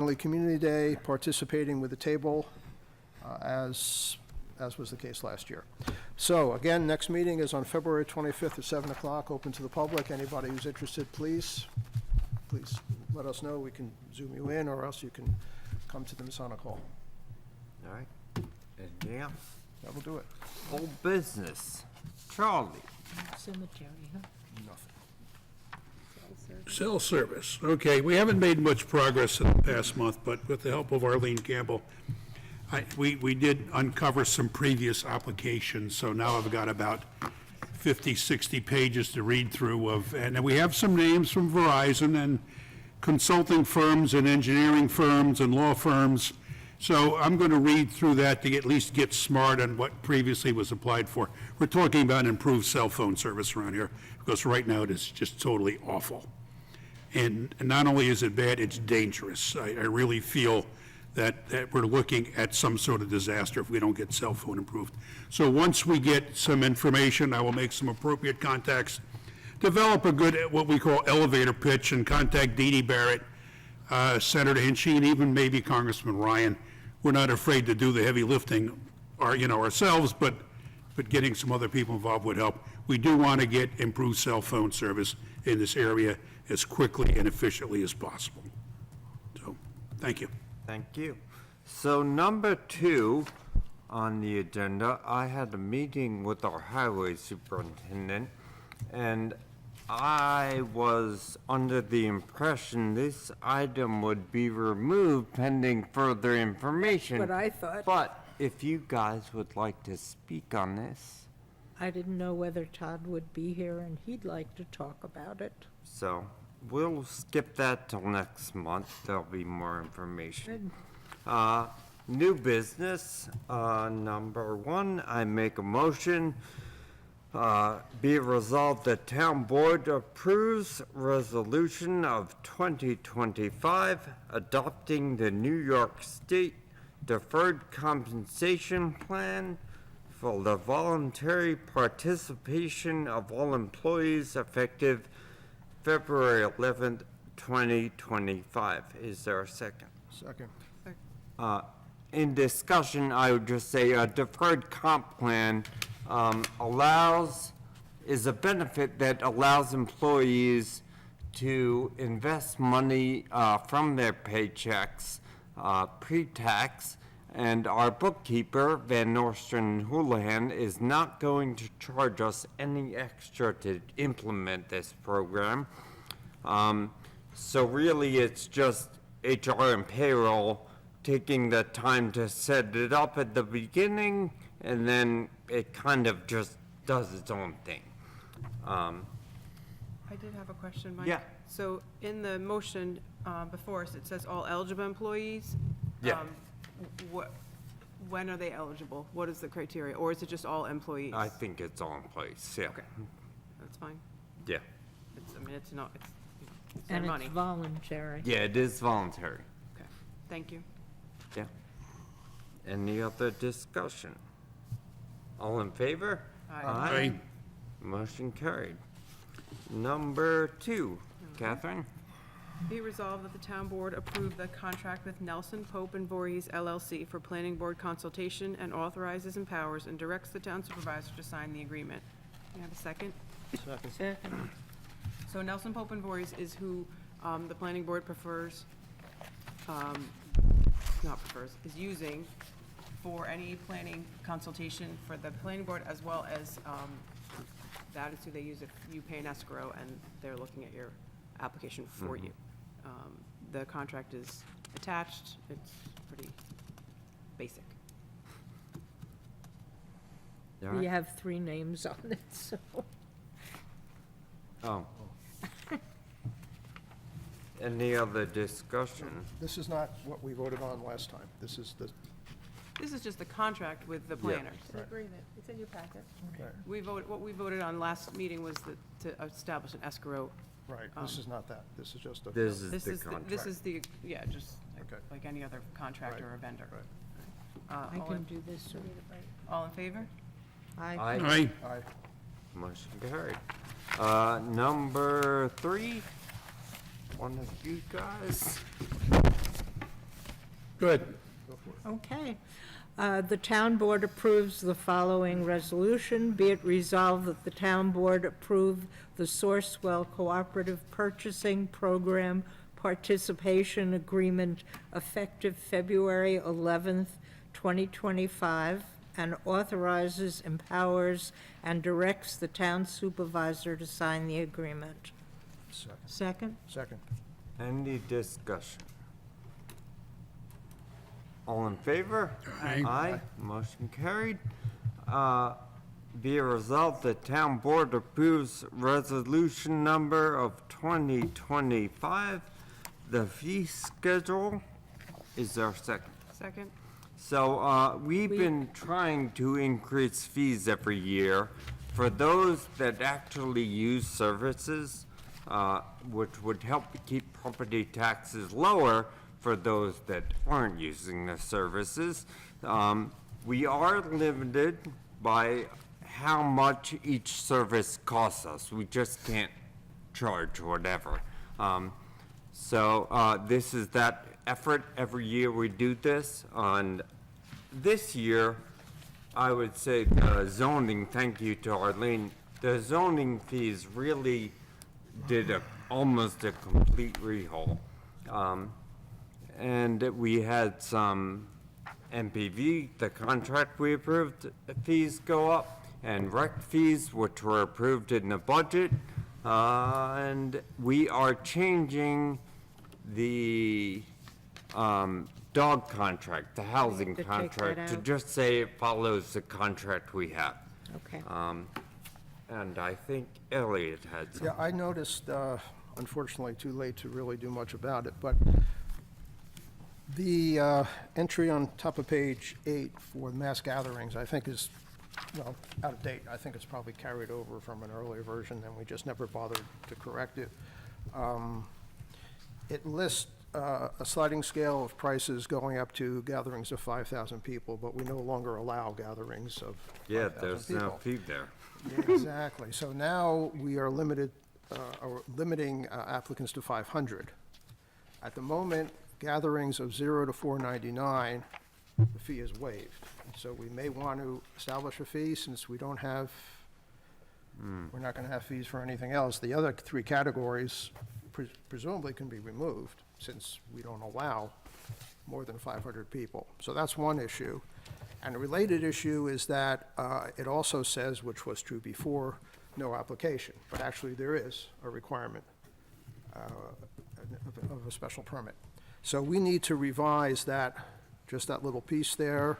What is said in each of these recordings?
Community Day, participating with the table, as was the case last year. So again, next meeting is on February 25th at 7 o'clock, open to the public. Anybody who's interested, please let us know. We can Zoom you in, or else you can come to the Masonic Hall. All right. Anything else? That will do it. Old business. Charlie. Cemetery, huh? Nothing. Cell service, okay, we haven't made much progress in the past month, but with the help of Arlene Campbell, we did uncover some previous applications, so now I've got about 50, 60 pages to read through of, and we have some names from Verizon and consulting firms and engineering firms and law firms, so I'm going to read through that to at least get smart on what previously was applied for. We're talking about improved cell phone service around here, because right now it is just totally awful. And not only is it bad, it's dangerous. I really feel that we're looking at some sort of disaster if we don't get cell phone improved. So once we get some information, I will make some appropriate contacts, develop a good, what we call elevator pitch, and contact Dee Dee Barrett, Senator Hinchy, and even maybe Congressman Ryan. We're not afraid to do the heavy lifting ourselves, but getting some other people involved would help. We do want to get improved cell phone service in this area as quickly and efficiently as possible. So, thank you. Thank you. So number 2 on the agenda, I had a meeting with our highway superintendent, and I was under the impression this item would be removed pending further information. What I thought. But if you guys would like to speak on this, I didn't know whether Todd would be here and he'd like to talk about it. so we'll skip that till next month. There'll be more information. New business, number 1, I make a motion, be it resolved that town board approves resolution of 2025 adopting the New York State Deferred Compensation Plan for the voluntary participation of all employees effective February 11th, 2025. Is there a second? Second. In discussion, I would just say a deferred comp plan is a benefit that allows employees to invest money from their paychecks pre-tax, and our bookkeeper, Van Nostrand Houlihan, is not going to charge us any extra to implement this program. So really, it's just HR and payroll taking the time to set it up at the beginning, and then it kind of just does its own thing. I did have a question, Mike. Yeah. So in the motion before us, it says all eligible employees. Yeah. When are they eligible? What is the criteria? Or is it just all employees? I think it's all in place, yeah. Okay, that's fine. Yeah. It's their And money. it's voluntary. Yeah, it is voluntary. Okay, thank you. Yeah. Any other discussion? All in favor? Aye. Aye. Motion carried. Number 2, Catherine? Be it resolved that the town board approve the contract with Nelson Pope and Voorhees LLC for planning board consultation and authorizes, empowers, and directs the town supervisor to sign the agreement. Can I have a second? Second. So Nelson Pope and Voorhees is who the planning board is using for any planning consultation for the planning board, as well as that is who they use if you pay an escrow and they're looking at your application for you. The contract is attached. It's pretty basic. You all We right? have 3 names on it, so. Oh. Any other discussion? This is not what we voted on last time. This is the, This is just the contract with the planners. Right. Agreement, it's in your packet. What we voted on last meeting was to establish an escrow. right, this is not that. This is just a. This is This the is, contract. this is the, yeah, just Okay. like any other contractor or vendor. Right. I can do this, so. All in favor? Aye. Aye. Aye. Motion carried. Number 3, one of you guys. Go ahead. Okay. The town board approves the following resolution. Be it resolved that the town board approve the Sourcewell Cooperative Purchasing Program Participation Agreement effective February 11th, 2025, and authorizes, empowers, and directs the town supervisor to sign the agreement. Second. Second? Second. Any discussion? All in favor? Aye. Aye, motion carried. Be it resolved, the town board approves resolution number of 2025, the fee schedule. Is there a second? Second? So, we've been trying to increase fees every year for those that actually use services, which would help keep property taxes lower for those that aren't using the services. We are limited by how much each service costs us. We just can't charge whatever. So, this is that effort. Every year we do this. And this year, I would say the zoning, thank you to Arlene, the zoning fees really did almost a complete rehaul. And we had some MPV, the contract we approved, fees go up, and rec fees, which were approved in the budget. And we are changing the dog contract, the housing To take that contract, to out. just say it follows the contract we have. Okay. And I think Elliot had some. Yeah, I noticed, unfortunately, too late to really do much about it, but the entry on top of page 8 for mass gatherings, I think is, well, out of date. I think it's probably carried over from an earlier version, and we just never bothered to correct it. It lists a sliding scale of prices going up to gatherings of 5,000 people, but we no longer allow gatherings of 5,000 people. Yeah, there's no fee there. Yeah, exactly. So now we are limited, or limiting applicants to 500. At the moment, gatherings of 0 to 499, the fee is waived. So we may want to establish a fee since we don't have, we're not going to have fees for anything else. The other 3 categories presumably can be removed since we don't allow more than 500 people. So that's one issue. And a related issue is that it also says, which was true before, no application, but actually there is a requirement of a special permit. So we need to revise that, just that little piece there,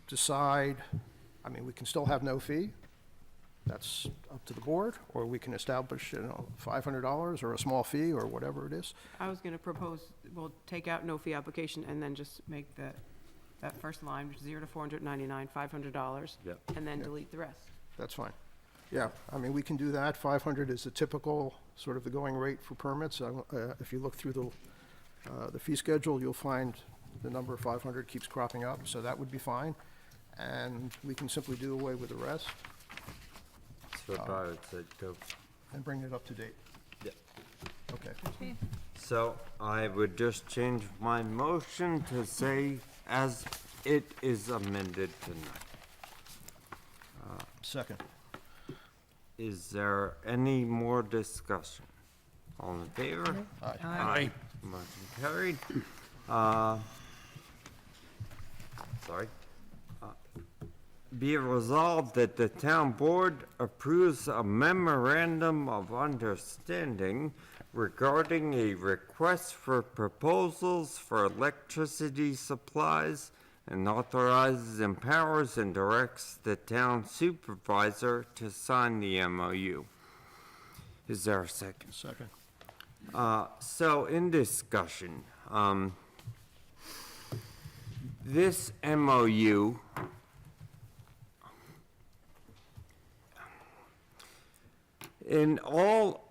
decide, I mean, we can still have no fee, that's up to the board, or we can establish, $500 or a small fee or whatever it is. I was gonna propose, we'll take out no fee application and then just make that first line, which is 0 to 499, $500. Yep. And then delete the rest. That's fine. Yeah, I mean, we can do that. 500 is the typical, sort of the going rate for permits. If you look through the fee schedule, you'll find the number 500 keeps cropping up, so that would be fine. And we can simply do away with the rest That's what I would say too. and bring it up to date. Yeah. Okay. So I would just change my motion to say as it is amended tonight. Second. Is there any more discussion? All in favor? Aye. Motion carried. Sorry. Be it resolved that the town board approves a memorandum of understanding regarding a request for proposals for electricity supplies and authorizes, empowers, and directs the town supervisor to sign the MOU. Is there a second? Second. So in discussion, this MOU in all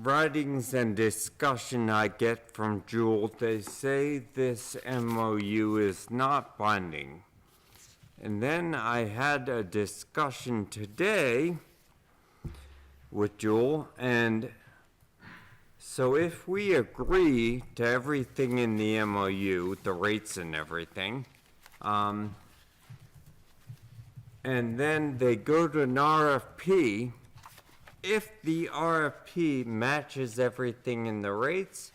writings and discussion I get from Jewel, they say this MOU is not binding. And then I had a discussion today with Jewel, and So if we agree to everything in the MOU, the rates and everything, and then they go to an RFP, if the RFP matches everything in the rates,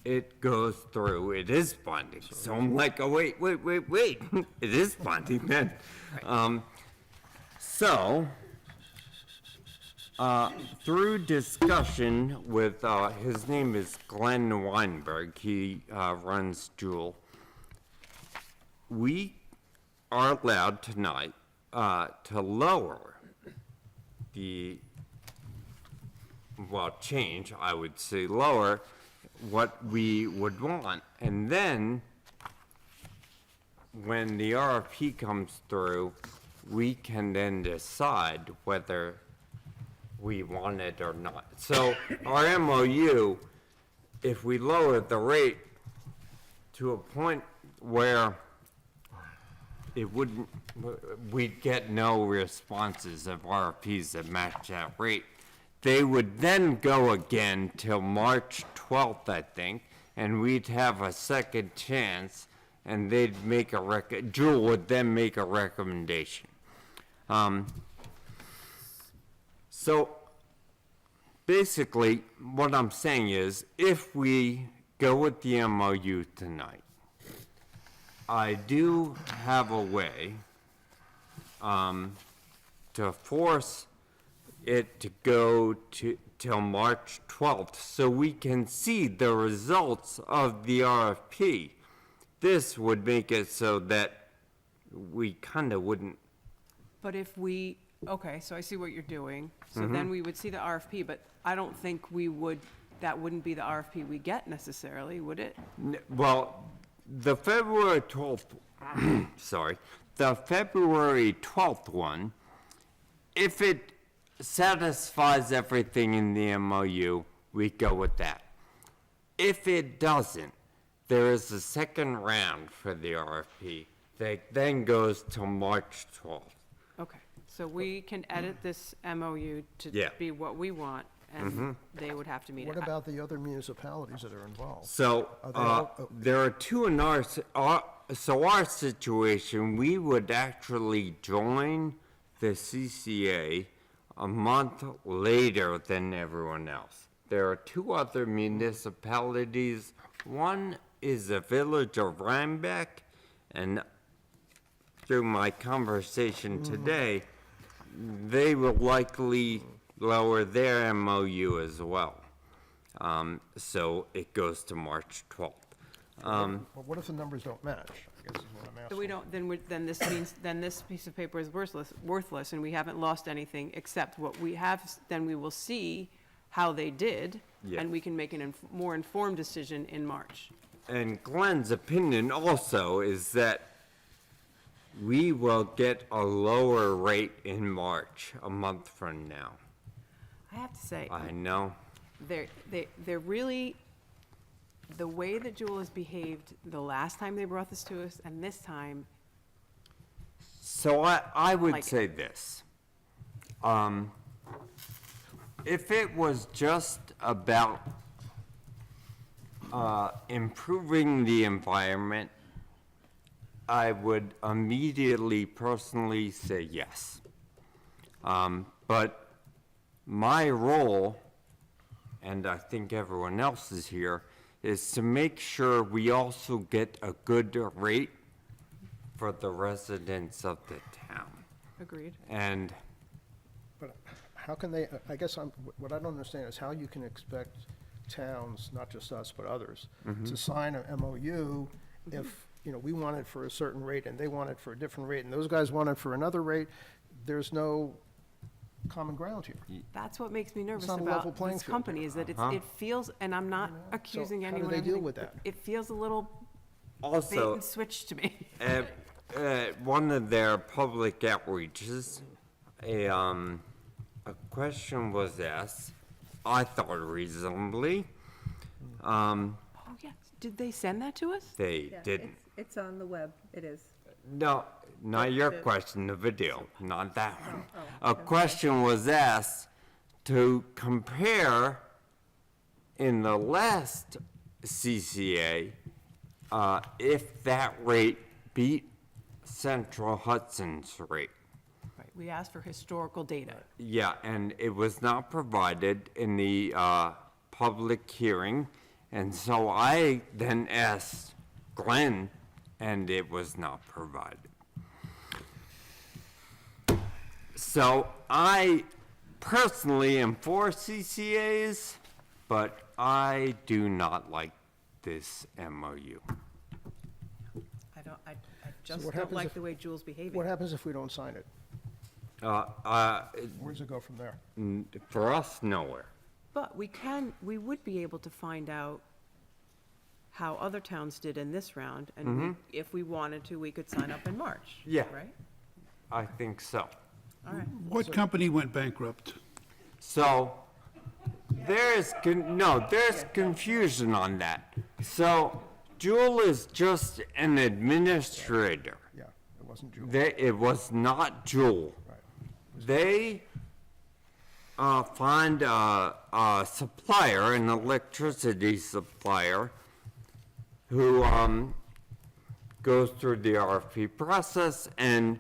it goes through, it is bonding. So I'm like, oh, wait, it is bonding then. So, through discussion with, his name is Glenn Weinberg, he runs Jewel, we are allowed tonight to lower the, well, change, I would say lower, what we would want. And then, when the RFP comes through, we can then decide whether we want it or not. So our MOU, if we lower the rate to a point where it wouldn't, we'd get no responses of RFPs that match that rate, they would then go again till March 12th, I think, and we'd have a second chance, and they'd make Jewel would then make a recommendation. So basically, what I'm saying is, if we go with the MOU tonight, I do have a way to force it to go till March 12th, so we can see the results of the RFP. This would make it so that we kind of wouldn't. But if we, okay, so I see what you're doing. So then we would see the RFP, but I don't think we would, that wouldn't be the RFP we get necessarily, would it? Well, the February 12th, sorry, the February 12th one, if it satisfies everything in the MOU, we go with that. If it doesn't, there is a second round for the RFP that then goes till March 12th. Okay, so we can edit this MOU Yeah. to be what we want, and they would have to meet What it. about the other municipalities that are involved? So, Are they all- there are two in our situation, we would actually join the CCA a month later than everyone else. There are two other municipalities. One is the village of Rhinebeck, and through my conversation today, they will likely lower their MOU as well. So it goes to March 12th. Well, what if the numbers don't match, I guess is what I'm So asking. we don't, then this means, then this piece of paper is worthless, and we haven't lost anything except what we have, then we will see how they did, Yeah. and we can make a more informed decision in March. And Glenn's opinion also is that we will get a lower rate in March, a month from now. I have to say, I know. they're really, the way that Jewel has behaved the last time they brought this to us, and this time, So I would Like- say this. If it was just about improving the environment, I would immediately personally say yes. But my role, and I think everyone else is here, is to make sure we also get a good rate for the residents of the town. agreed. And But how can they, I guess what I don't understand is how you can expect towns, not just us, but others, to sign an MOU if, we want it for a certain rate and they want it for a different rate, and those guys want it for another rate. There's no common ground here. That's what makes me nervous not a level about playing this field company, here. is that it feels, and I'm not accusing how do anyone they of deal anything, with but that? it feels a little bait also, and switch to me. one of their public outreaches, a question was asked, I thought reasonably. Oh, yeah, did they send that to us? They Yeah, didn't. It's on the web, it is. No, not your question, the video, not that one. Oh, A question was asked to compare in the last CCA, if that rate beat Central Hudson's rate. Right, we asked for historical data. Yeah, and it was not provided in the public hearing, and so I then asked Glenn, and it was not provided. So I personally am for CCAs, but I do not like this MOU. I just what don't happens like if- the way Jules behaving. What happens if we don't sign it? It- Where does it go from there? For us, nowhere. But we would be able to find out how other towns did in this round, and if we wanted to, we could sign up in March. Yeah. Right? I think so. All right. What company went bankrupt? So there's confusion on that. So Jewel is just an administrator. Yeah, it wasn't Jewel. It was not Jewel. Right. They find a supplier, an electricity supplier, who goes through the RFP process and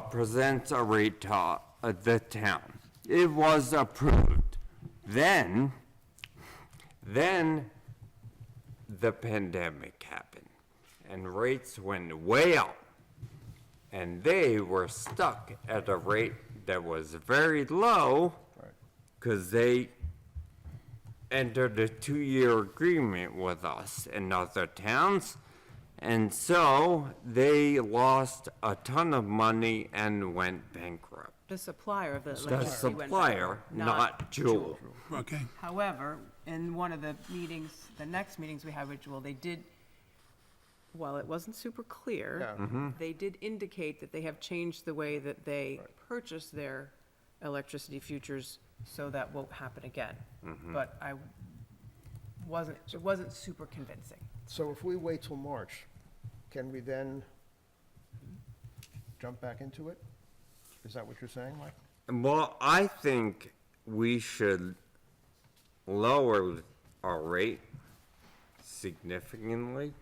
presents a rate to the town. It was approved. Then the pandemic happened, and rates went way up, and they were stuck at a rate that was very low Right. because they entered a 2-year agreement with us and other towns, and so they lost a ton of money and went bankrupt. The supplier of the The electricity went supplier, bankrupt, not Jewel. Okay. However, in one of the meetings, the next meetings we had with Jewel, they did, while it wasn't super clear, Yeah. they did indicate that they have changed the way that they purchase their electricity futures, so that won't happen again. But it wasn't super convincing. So if we wait till March, can we then jump back into it? Is that what you're saying, Mike? Well, I think we should lower our rate significantly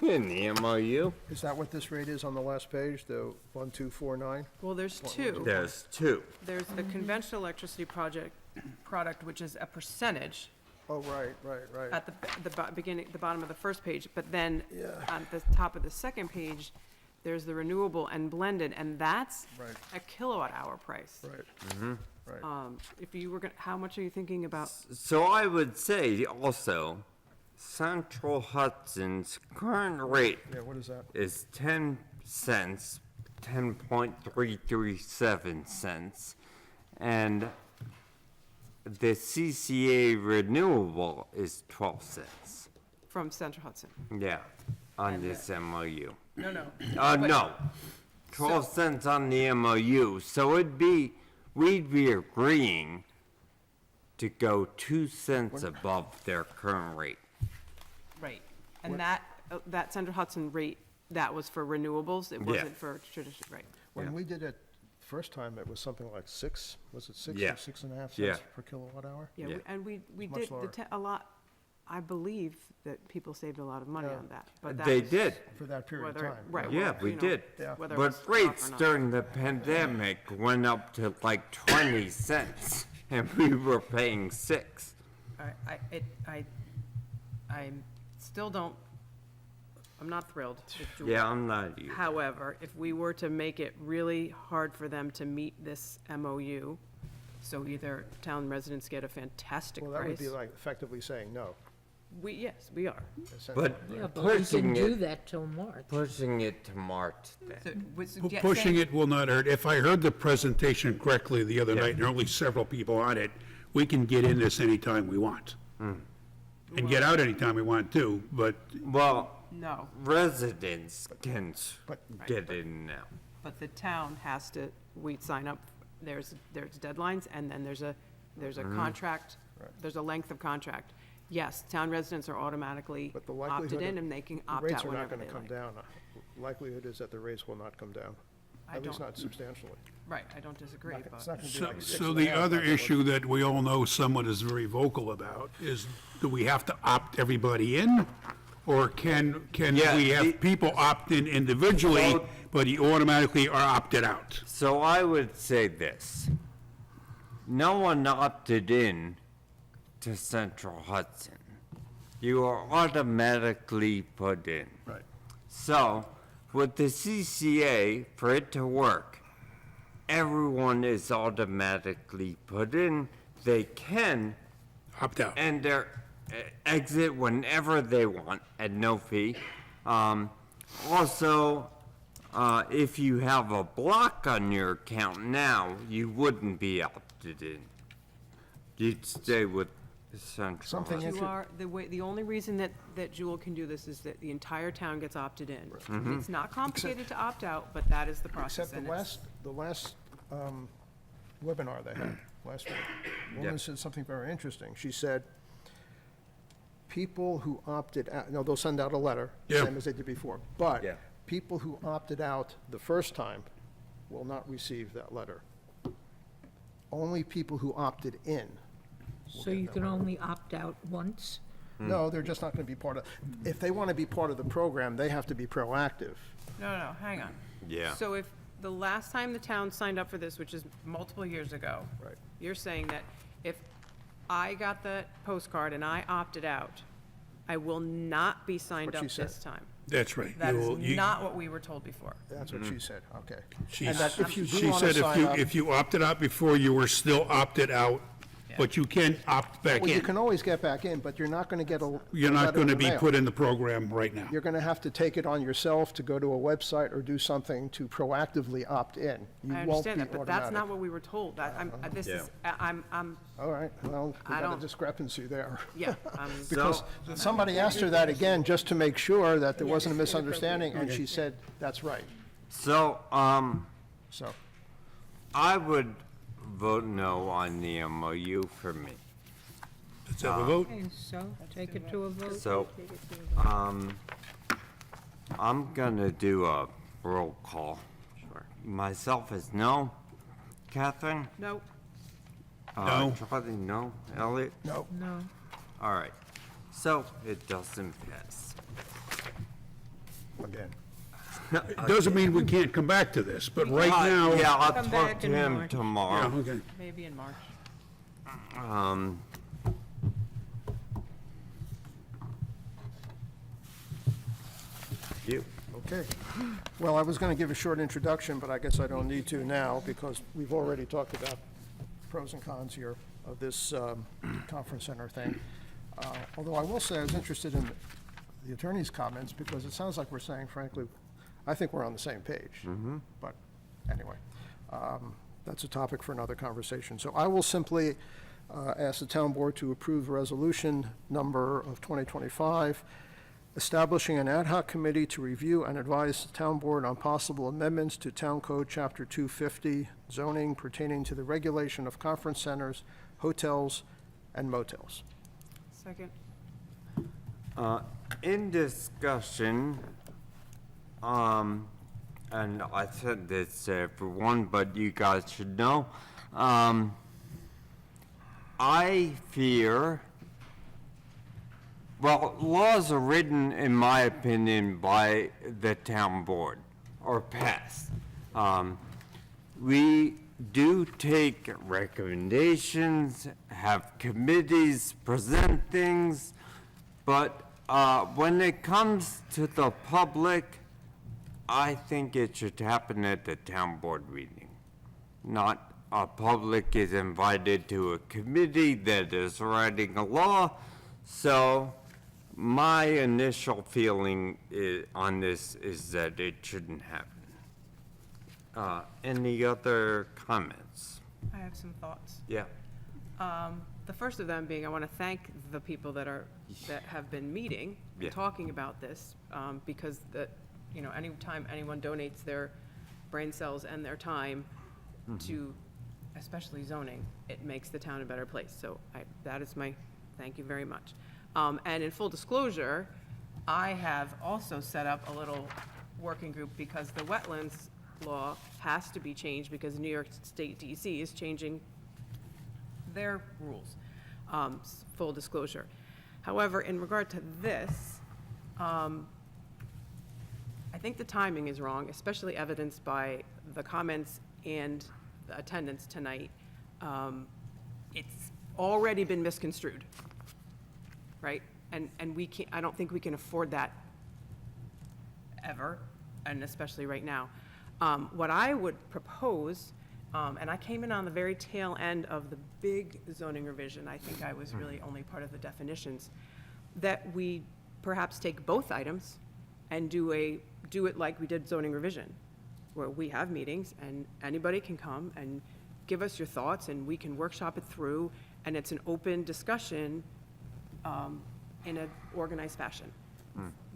in the MOU. Is that what this rate is on the last page, the 1249? Well, there's two. There's two. There's the conventional electricity product, which is a percentage Oh, right. at the bottom of the first page, but then Yeah. on the top of the second page, there's the renewable and blended, and that's Right. a kilowatt hour price. Right. Right. If you were gonna, how much are you thinking about? So I would say also, Central Hudson's current rate Yeah, what is that? is 10 cents, 10.337 cents. And the CCA renewable is 12 cents. From Central Hudson? Yeah, on this MOU. No. No, 12 cents on the MOU. So we'd be agreeing to go 2 cents above their current rate. Right. And that Central Hudson rate, that was for renewables? It wasn't for traditional, right? When Yeah. we did it first time, it was something like 6, was it 6 Yeah. or 6.5 Yeah. cents per kilowatt hour? Yeah, Yeah. and we Much did, lower. a lot, I believe that people saved a lot of money Yeah. on that. But that They was did. For that period of whether- time. Right. Yeah, well, we you know, did. Yeah. whether it But was off or rates not. during the pandemic went up to like 20 cents, and we were paying 6. I still don't, I'm not thrilled with Juul. Yeah, I'm not you. However, if we were to make it really hard for them to meet this MOU, so either town residents get a fantastic Well, that would price. be like effectively saying no. Yes, we are. essentially. But Yeah, but we can pushing do it, that till March. pushing it to March then. Pushing it will not hurt. If I heard the presentation correctly the other Yeah. night, and there are only several people on it, we can get in this anytime we want. And get out anytime we want too, but Well, No, residents can But- get in now. but the town has to, we sign up, there's deadlines, and then there's a contract, there's a length of contract. Yes, town residents are automatically But the opted likelihood in, of- and they can The opt rates out are not whenever going they to come like. down. Likelihood is that the rates will not come down. I At least don't, not substantially. right, I don't disagree, It's but not gonna be So, like 6 so and a the half, other like it was. issue that we all know someone is very vocal about is, do we have to opt everybody in? Or can Yeah, we the- have people opt in individually, So- but you automatically are opted out? So I would say this. No one opted in to Central Hudson. You are automatically put in. Right. So, with the CCA, for it to work, everyone is automatically put in. They can Opt out. and their exit whenever they want at no fee. Also, if you have a block on your account now, you wouldn't be opted in. You'd stay with Central. Something Hudson. you are, the only reason that Jewel can do this is that the entire town gets opted in. It's not complicated to opt out, but that is the process. Except and the last webinar they had last week, a woman Yeah. said something very interesting. She said, people who opted out, no, they'll send out a letter, Yeah. same as they did before. But Yeah. people who opted out the first time will not receive that letter. Only people who opted in. So you can only opt out once? No, they're just not going to be part of, if they want to be part of the program, they have to be proactive. No, hang on. Yeah. So if the last time the town signed up for this, which is multiple years ago. Right. You're saying that if I got the postcard and I opted out, I will not be signed What she up said. this time. That's right. That You is will- you- not what we were told before. That's what she said, okay. She And that if you do she want to said sign up. if you opted out before, you were still opted out, but you can opt back Well, you in. can always get back in, but you're not going to get a. You're a not letter going to in the be mail. put in the program right now. You're going to have to take it on yourself to go to a website or do something to proactively opt in. You I won't be understand that, but that's not automatic. what we were told. That, this is, I'm, All right, well, we I got a don't- discrepancy there. yeah, I'm. Because somebody asked her that again, just to make sure that there wasn't a misunderstanding, and she said, that's right. So, So, I would vote no on the MOU for me. Let's have a vote. Okay, so take it to a vote. So, I'm gonna do a roll call. Sure. Myself is no. Catherine? No, No. Charlie, no. Elliot? no, No. All right. So, it doesn't pass. again. It doesn't mean we can't come back to this, but right now. Yeah, I'll Come talk back to in him March. Yeah, tomorrow. okay. maybe in March. You. Okay. Well, I was going to give a short introduction, but I guess I don't need to now, because we've already talked about pros and cons here of this conference center thing. Although I will say I was interested in the attorney's comments, because it sounds like we're saying, frankly, I think we're on the same page. But anyway, that's a topic for another conversation. So I will simply ask the town board to approve resolution number of 2025, establishing an ad hoc committee to review and advise the town board on possible amendments to Town Code Chapter 250 zoning pertaining to the regulation of conference centers, hotels, and motels. Second. In discussion, and I said this to everyone, but you guys should know, I fear, well, laws are written, in my opinion, by the town board, or passed. We do take recommendations, have committees present things, but when it comes to the public, I think it should happen at the town board meeting. Not a public is invited to a committee that is writing a law. So my initial feeling on this is that it shouldn't happen. Any other comments? I have some thoughts. Yeah. The first of them being, I want to thank the people that have been meeting Yeah. and talking about this, because anytime anyone donates their brain cells and their time to, especially zoning, it makes the town a better place. So that is my, thank you very much. And in full disclosure, I have also set up a little working group because the wetlands law has to be changed because New York State DEC is changing their rules, full disclosure. However, in regard to this, I think the timing is wrong, especially evidenced by the comments and the attendance tonight. It's already been misconstrued, right? And we can't, I don't think we can afford that ever, and especially right now. What I would propose, and I came in on the very tail end of the big zoning revision, I think I was really only part of the definitions, that we perhaps take both items and do it like we did zoning revision, where we have meetings and anybody can come and give us your thoughts and we can workshop it through, and it's an open discussion in an organized fashion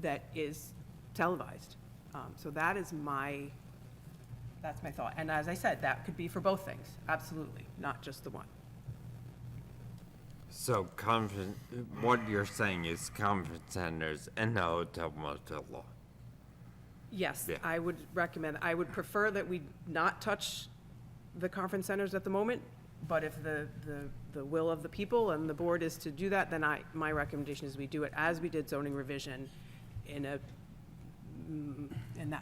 that is televised. So that's my thought. And as I said, that could be for both things, absolutely, not just the one. So what you're saying is conference centers and the hotel motel law. Yes, Yeah. I would recommend, I would prefer that we not touch the conference centers at the moment, but if the will of the people and the board is to do that, then my recommendation is we do it as we did zoning revision in that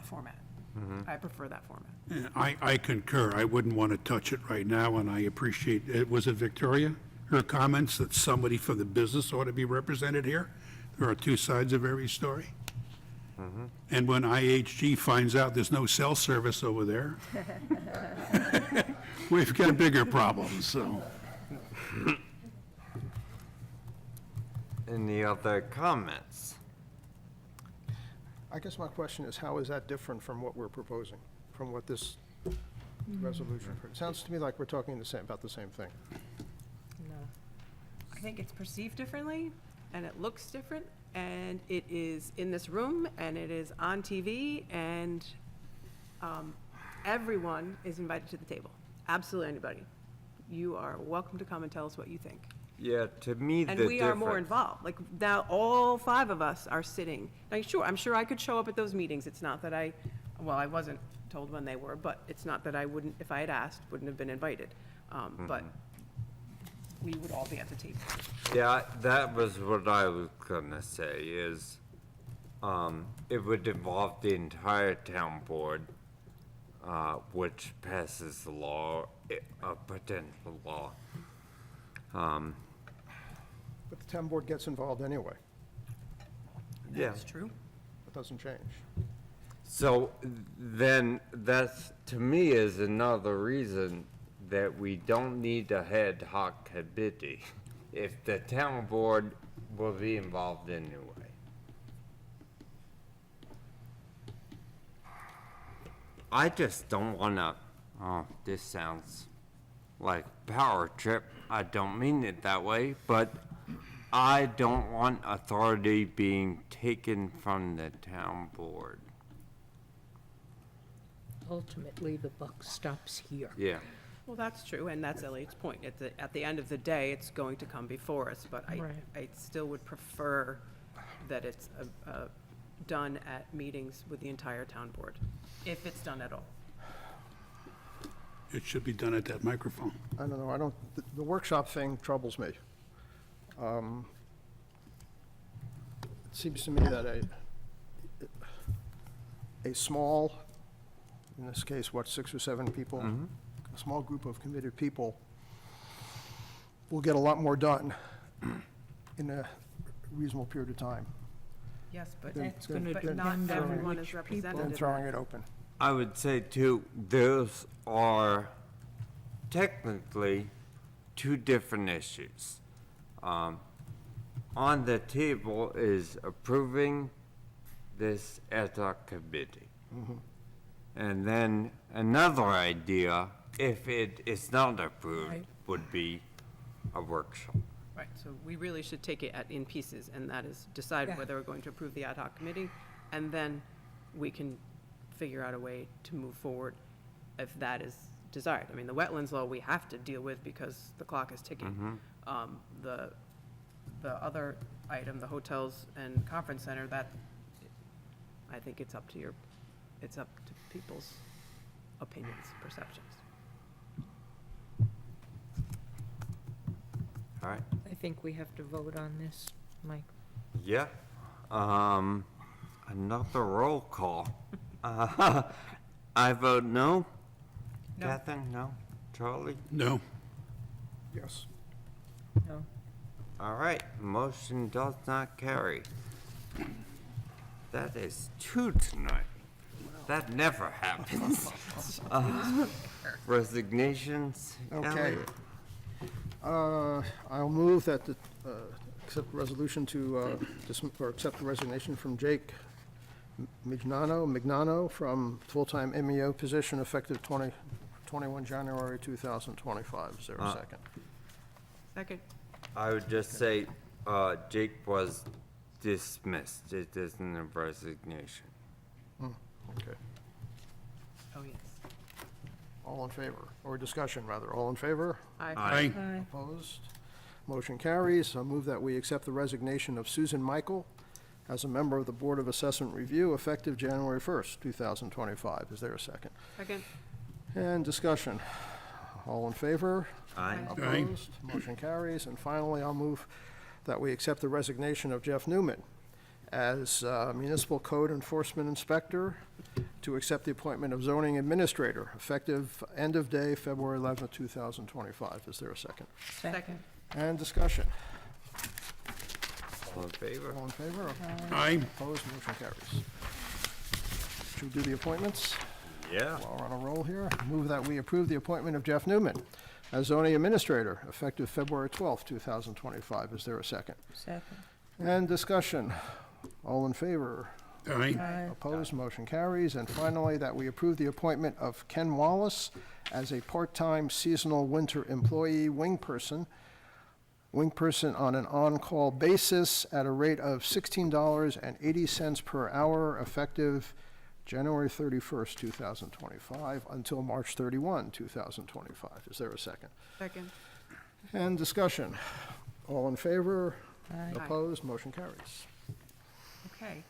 format. I prefer that format. Yeah, I concur. I wouldn't want to touch it right now, and I appreciate, was it Victoria? Her comments that somebody from the business ought to be represented here. There are two sides of every story. And when IHG finds out there's no cell service over there, we've got bigger problems, so. Any other comments? I guess my question is, how is that different from what we're proposing, from what this resolution? It sounds to me like we're talking about the same thing. I think it's perceived differently, and it looks different, and it is in this room, and it is on TV, and everyone is invited to the table. Absolutely anybody. You are welcome to come and tell us what you think. Yeah, to me, the And difference. we are more involved. Like, now, all five of us are sitting. Now, sure, I'm sure I could show up at those meetings. It's not that I wasn't told when they were, but it's not that I wouldn't, if I had asked, wouldn't have been invited. But we would all be at the table. Yeah, that was what I was gonna say, is, it would involve the entire town board, which passes the law, a potential law. But the town board gets involved anyway. Yeah. That's true. It doesn't change. So then, that's, to me, is another reason that we don't need a ad hoc committee if the town board will be involved anyway. I just don't wanna, this sounds like power trip. I don't mean it that way, but I don't want authority being taken from the town board. Ultimately, the buck stops here. Yeah. Well, that's true, and that's Elliot's point. At the end of the day, it's going to come before us, but Right. I still would prefer that it's done at meetings with the entire town board, if it's done at all. It should be done at that microphone. I don't know, the workshop thing troubles me. It seems to me that a small, in this case, what, 6 or 7 people? A small group of committed people will get a lot more done in a reasonable period of time Yes, but That's gonna but depend not on everyone which is people. represented. than in throwing that. it open. I would say too, those are technically two different issues. On the table is approving this ad hoc committee. And then another idea, if it is not approved, Right. would be a workshop. Right, so we really should take it in pieces, and that is decide Yeah. whether we're going to approve the ad hoc committee, and then we can figure out a way to move forward if that is desired. I mean, the wetlands law we have to deal with because the clock is ticking. The other item, the hotels and conference center, that, I think it's up to people's opinions, perceptions. All right, I think we have to vote on this, Mike. yeah. Another roll call. I vote no. No. Catherine, no. Charlie? No. Yes. No. All right, motion does not carry. That is two tonight. That never happens. Resignations? Okay. Ellie? I'll move that the, accept the resolution to, or accept the resignation from Jake Mignano from full-time MEO position effective 21 January 2025. Is there a second? Second. I would just say, Jake was dismissed. It isn't a resignation. Okay. Oh, yes. All in favor, or discussion, rather. All in favor? Aye. Aye. Opposed? Motion carries. I move that we accept the resignation of Susan Michael as a member of the Board of Assessment Review effective January 1st, 2025. Is there a second? Second. And discussion. All in favor? Aye. Opposed? Motion carries. And finally, I'll move that we accept the resignation of Jeff Newman as Municipal Code Enforcement Inspector to accept the appointment of Zoning Administrator effective end of day, February 11th, 2025. Is there a second? Second. And discussion. All in favor? All in favor? Aye. Opposed? Motion carries. Should we do the appointments? Yeah. While we're on a roll here, move that we approve the appointment of Jeff Newman as zoning administrator, effective February 12th, 2025. Is there a second? Second. And discussion. All in favor? Aye. Opposed? Motion carries. And finally, that we approve the appointment of Ken Wallace as a part-time seasonal winter employee wing person on an on-call basis at a rate of $16.80 per hour, effective January 31st, 2025, until March 31, 2025. Is there a second? Second. And discussion. All in favor? Aye. Opposed? Motion carries. Okay.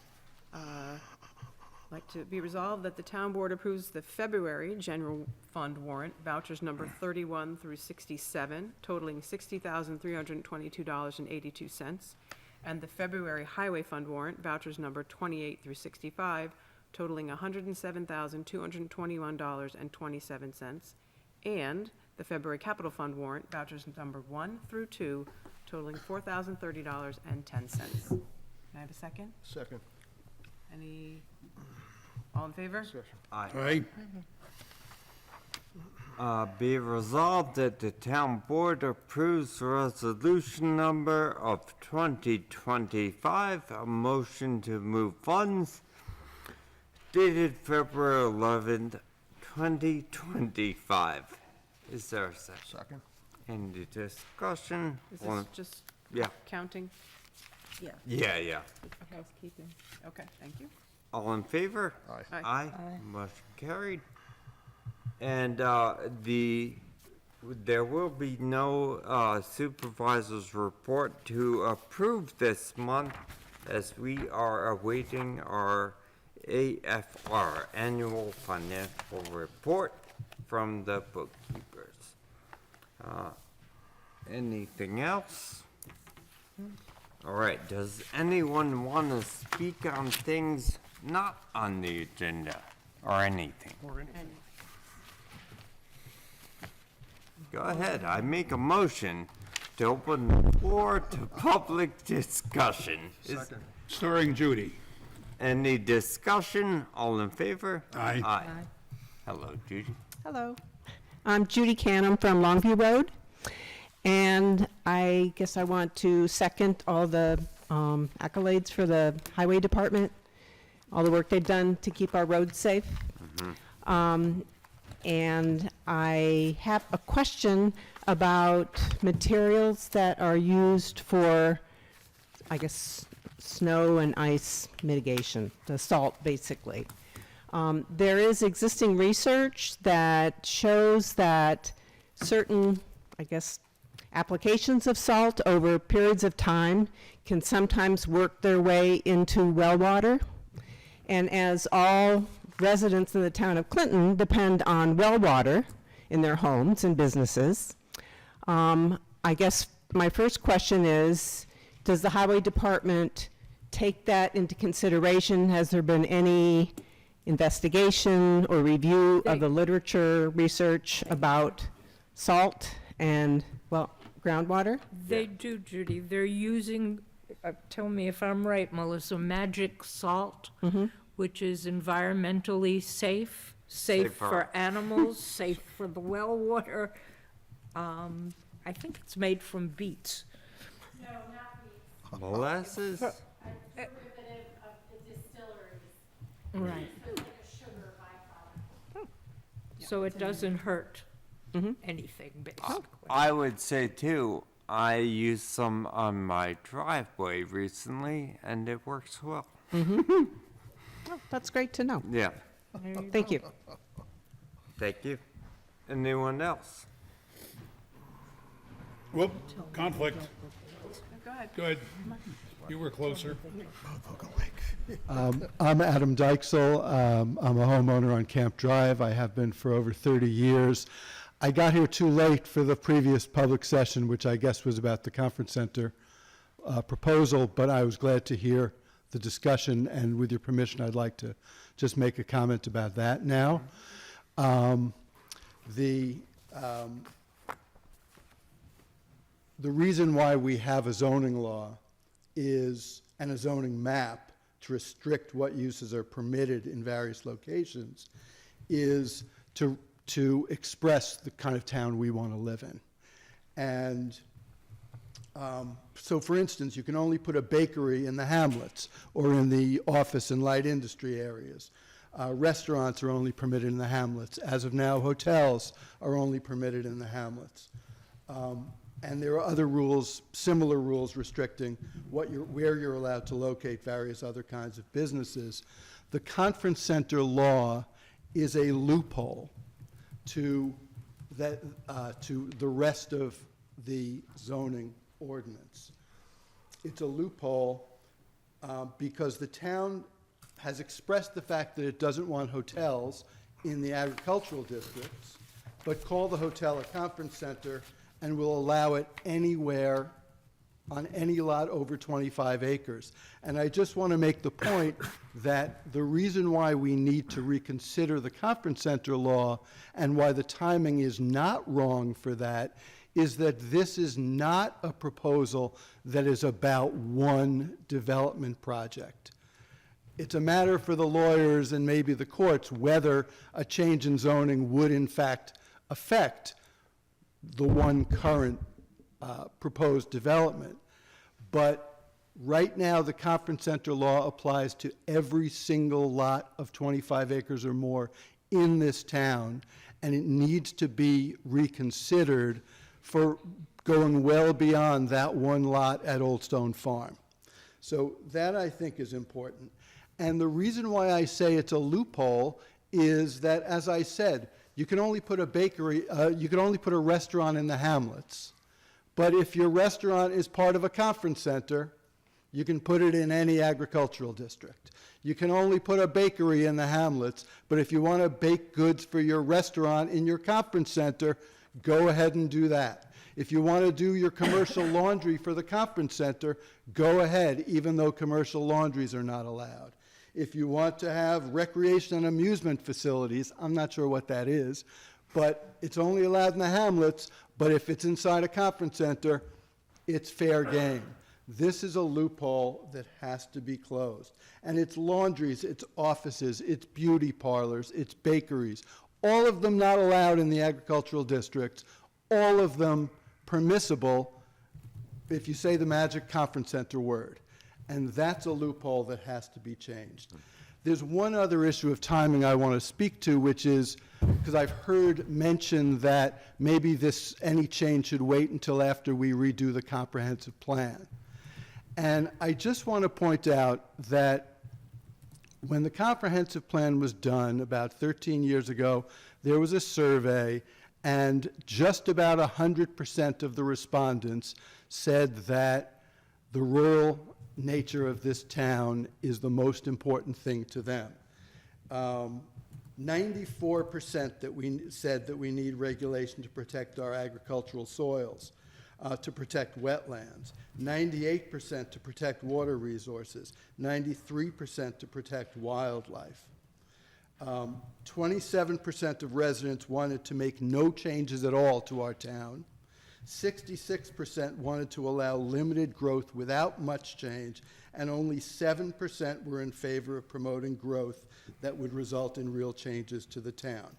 Like to be resolved that the town board approves the February general fund warrant vouchers number 31 through 67 totaling $60,322.82, and the February highway fund warrant vouchers number 28 through 65 totaling $107,221.27, and the February capital fund warrant vouchers number 1 through 2 totaling $4,030.10. Can I have a second? Second. Any, all in favor? Aye. Be resolved that the town board approves resolution number of 2025, a motion to move funds dated February 11th, 2025. Is there a second? Second. Any discussion? Is All this in- just Yeah, counting? Yeah. yeah. Housekeeping. Okay, thank you. All in favor? Aye. Aye. Aye. Motion carried. And there will be no supervisor's report to approve this month, as we are awaiting our AFR, Annual Financial Report, from the bookkeepers. Anything else? All right, does anyone want to speak on things not on the agenda, or anything? Go ahead, I make a motion to open the floor to public discussion. Is Starring Judy. any discussion? All in favor? Aye. Aye. Hello, Judy. Hello. I'm Judy Canham from Longview Road, and I guess I want to second all the accolades for the Highway Department, all the work they've done to keep our roads safe. And I have a question about materials that are used for, I guess, snow and ice mitigation, the salt, basically. There is existing research that shows that certain, I guess, applications of salt over periods of time can sometimes work their way into well water. And as all residents in the town of Clinton depend on well water in their homes and businesses. I guess my first question is, does the highway department take that into consideration? Has there been any investigation or review of the literature, research about salt and, well, groundwater? They do, Judy. They're using, tell me if I'm right, Melissa, magic salt, which is environmentally safe, safe Safer. for animals, safe for the well water. I think it's made from beets. No, not beets. Molasses? A derivative of the distilleries. Right. It's like a sugar byproduct. So it doesn't hurt anything, basically. I would say too, I used some on my driveway recently, and it works well. Oh, that's great to know. Yeah, Thank you. thank you. Anyone else? Whoop, conflict. Go ahead. Go ahead. You were closer. I'm Adam Dykesel. I'm a homeowner on Camp Drive. I have been for over 30 years. I got here too late for the previous public session, which I guess was about the conference center proposal, but I was glad to hear the discussion, and with your permission, I'd like to just make a comment about that now. The reason why we have a zoning law is, and a zoning map to restrict what uses are permitted in various locations, is to express the kind of town we want to live in. And so, for instance, you can only put a bakery in the hamlets or in the office and light industry areas. Restaurants are only permitted in the hamlets. As of now, hotels are only permitted in the hamlets. And there are other rules, similar rules restricting where you're allowed to locate various other kinds of businesses. The conference center law is a loophole to the rest of the zoning ordinance. It's a loophole because the town has expressed the fact that it doesn't want hotels in the agricultural districts, but call the hotel a conference center and will allow it anywhere on any lot over 25 acres. And I just want to make the point that the reason why we need to reconsider the conference center law and why the timing is not wrong for that is that this is not a proposal that is about one development project. It's a matter for the lawyers and maybe the courts whether a change in zoning would in fact affect the one current proposed development. But right now, the conference center law applies to every single lot of 25 acres or more in this town, and it needs to be reconsidered for going well beyond that one lot at Old Stone Farm. So that, I think, is important. And the reason why I say it's a loophole is that, as I said, you can only put a bakery, you can only put a restaurant in the hamlets. But if your restaurant is part of a conference center, you can put it in any agricultural district. You can only put a bakery in the hamlets, but if you want to bake goods for your restaurant in your conference center, go ahead and do that. If you want to do your commercial laundry for the conference center, go ahead, even though commercial laundries are not allowed. If you want to have recreation and amusement facilities, I'm not sure what that is, but it's only allowed in the hamlets, but if it's inside a conference center, it's fair game. This is a loophole that has to be closed. And it's laundries, it's offices, it's beauty parlors, it's bakeries, all of them not allowed in the agricultural districts, all of them permissible if you say the magic conference center word. And that's a loophole that has to be changed. There's one other issue of timing I want to speak to, which is, because I've heard mention that maybe any change should wait until after we redo the comprehensive plan. And I just want to point out that when the comprehensive plan was done about 13 years ago, there was a survey, and just about 100% of the respondents said that the rural nature of this town is the most important thing to them. 94% that we said that we need regulation to protect our agricultural soils, to protect wetlands, 98% to protect water resources, 93% to protect wildlife. 27% of residents wanted to make no changes at all to our town. 66% wanted to allow limited growth without much change, and only 7% were in favor of promoting growth that would result in real changes to the town.